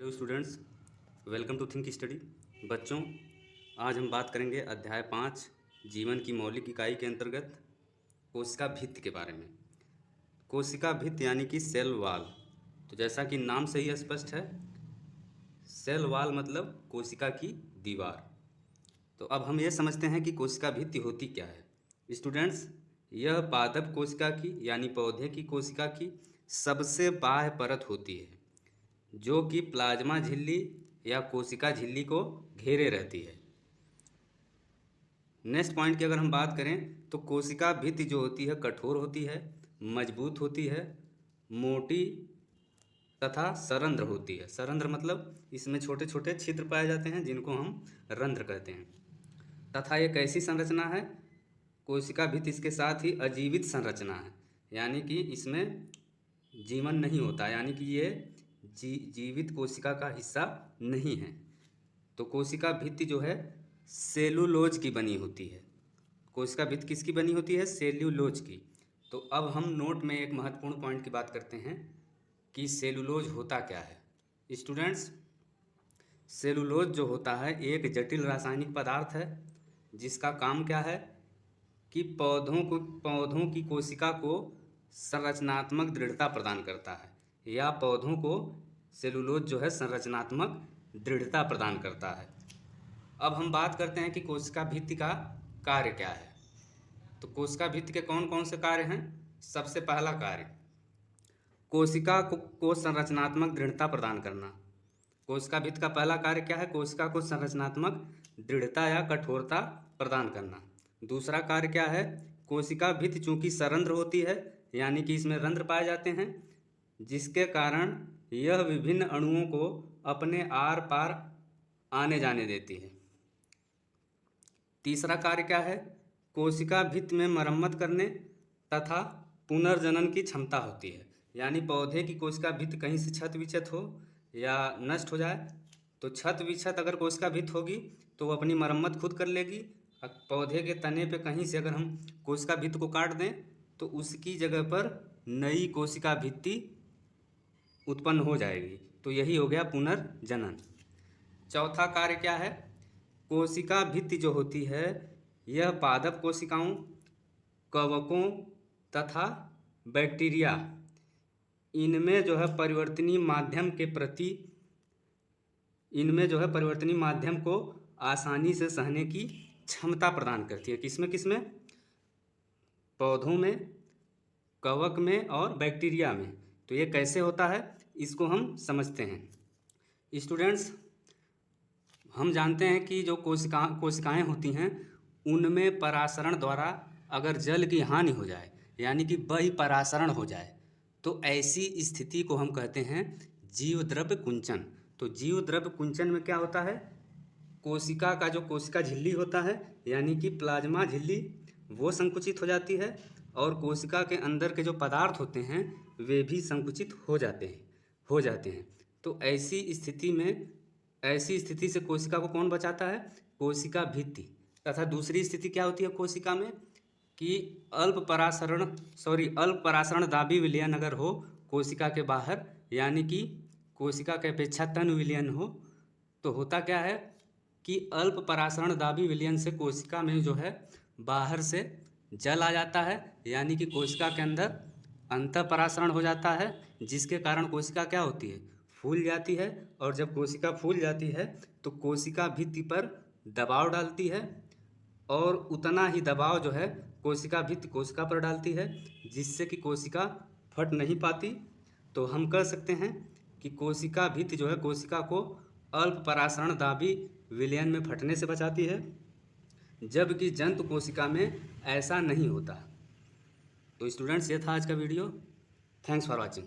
Hello students, welcome to think study. बच्चों, आज हम बात करेंगे अध्याय 5 जीवन की मौलिक इकाई के अंतर्गत कोशिका भित्ति के बारे में। कोशिका भित्ति यानी कि सेल वाल। तो जैसा कि नाम से ही स्पष्ट है, सेल वाल मतलब कोशिका की दीवार। तो अब हम ये समझते हैं कि कोशिका भित्ति होती क्या है। स्टूडेंट्स, यह पादप कोशिका की यानी पौधे की कोशिका की सबसे बाह्य परत होती है, जो कि प्लाज्मा झिल्ली या कोशिका झिल्ली को घेरे रहती है। नेक्स्ट पॉइंट की अगर हम बात करें तो कोशिका भित्ति जो होती है कठोर होती है, मजबूत होती है, मोटी तथा सरंध्र होती है। सरंध्र मतलब इसमें छोटे छोटे छिद्र पाए जाते हैं जिनको हम रंध्र कहते हैं। तथा एक ऐसी संरचना है, कोशिका भित्ति इसके साथ ही अजीवित संरचना है, यानी कि इसमें जीवन नहीं होता, यानी कि ये जीवित कोशिका का हिस्सा नहीं है। तो कोशिका भित्ति जो है सेलुलोज की बनी होती है। कोशिका भित्ति किसकी बनी होती है? सेल्यूलोज की। तो अब हम नोट में एक महत्वपूर्ण पॉइंट की बात करते हैं कि सेलुलोज होता क्या है। स्टूडेंट्स, सेलुलोज जो होता है एक जटिल रासायनिक पदार्थ है जिसका काम क्या है कि पौधों की कोशिका को संरचनात्मक दृढ़ता प्रदान करता है, या पौधों को सेलुलोज जो है संरचनात्मक दृढ़ता प्रदान करता है। अब हम बात करते हैं कि कोशिका भित्ति का कार्य क्या है। तो कोशिका भित्ति के कौन कौन से कार्य हैं? सबसे पहला कार्य कोशिका को संरचनात्मक दृढ़ता प्रदान करना। कोशिका भित्ति का पहला कार्य क्या है? कोशिका को संरचनात्मक दृढ़ता या कठोरता प्रदान करना। दूसरा कार्य क्या है? कोशिका भित्ति चूंकि सरंध्र होती है, यानी कि इसमें रंध्र पाए जाते हैं, जिसके कारण यह विभिन्न अणुओं को अपने आर पार आने जाने देती है। तीसरा कार्य क्या है? कोशिका भित्ति में मरम्मत करने तथा पुनर्जनन की क्षमता होती है, यानी पौधे की कोशिका भित्ति कहीं से क्षत विक्षत हो या नष्ट हो जाए तो क्षत विक्षत अगर कोशिका भित्ति होगी तो वो अपनी मरम्मत खुद कर लेगी। पौधे के तने पे कहीं से अगर हम कोशिका भित्ति को काट दें तो उसकी जगह पर नई कोशिका भित्ति उत्पन्न हो जाएगी। तो यही हो गया पुनर्जनन। चौथा कार्य क्या है? कोशिका भित्ति जो होती है यह पादप कोशिकाओं, कवकों तथा बैक्टीरिया इनमें जो है परिवर्तनीय माध्यम को आसानी से सहने की क्षमता प्रदान करती है। किसमें? पौधों में, कवक में और बैक्टीरिया में। तो ये कैसे होता है इसको हम समझते हैं। स्टूडेंट्स, हम जानते हैं कि जो कोशिकाएं होती हैं उनमें परासरण द्वारा अगर जल की हानि हो जाए, यानी कि बहिःपरासरण हो जाए, तो ऐसी स्थिति को हम कहते हैं जीव द्रव्य कुंचन। तो जीव द्रव्य कुंचन में क्या होता है? कोशिका का जो कोशिका झिल्ली होता है, यानी कि प्लाज्मा झिल्ली, वो संकुचित हो जाती है और कोशिका के अंदर के जो पदार्थ होते हैं वे भी संकुचित हो जाते हैं। तो ऐसी स्थिति से कोशिका को कौन बचाता है? कोशिका भित्ति। तथा दूसरी स्थिति क्या होती है कोशिका में कि अल्प परासरण दाबी विलयन अगर हो कोशिका के बाहर, यानी कि कोशिका के अपेक्षा तन विलयन हो, तो होता क्या है कि अल्प परासरण दाबी विलयन से कोशिका में जो है बाहर से जल आ जाता है, यानी कि कोशिका के अंदर अंतःपरासरण हो जाता है, जिसके कारण कोशिका क्या होती है? फूल जाती है। और जब कोशिका फूल जाती है तो कोशिका भित्ति पर दबाव डालती है, और उतना ही दबाव जो है कोशिका भित्ति कोशिका पर डालती है, जिससे कि कोशिका फट नहीं पाती। तो हम कह सकते हैं कि कोशिका भित्ति जो है कोशिका को अल्प परासरण दाबी विलयन में फटने से बचाती है, जबकि जंतु कोशिका में ऐसा नहीं होता। तो स्टूडेंट्स, ये था आज का वीडियो। Thanks for watching.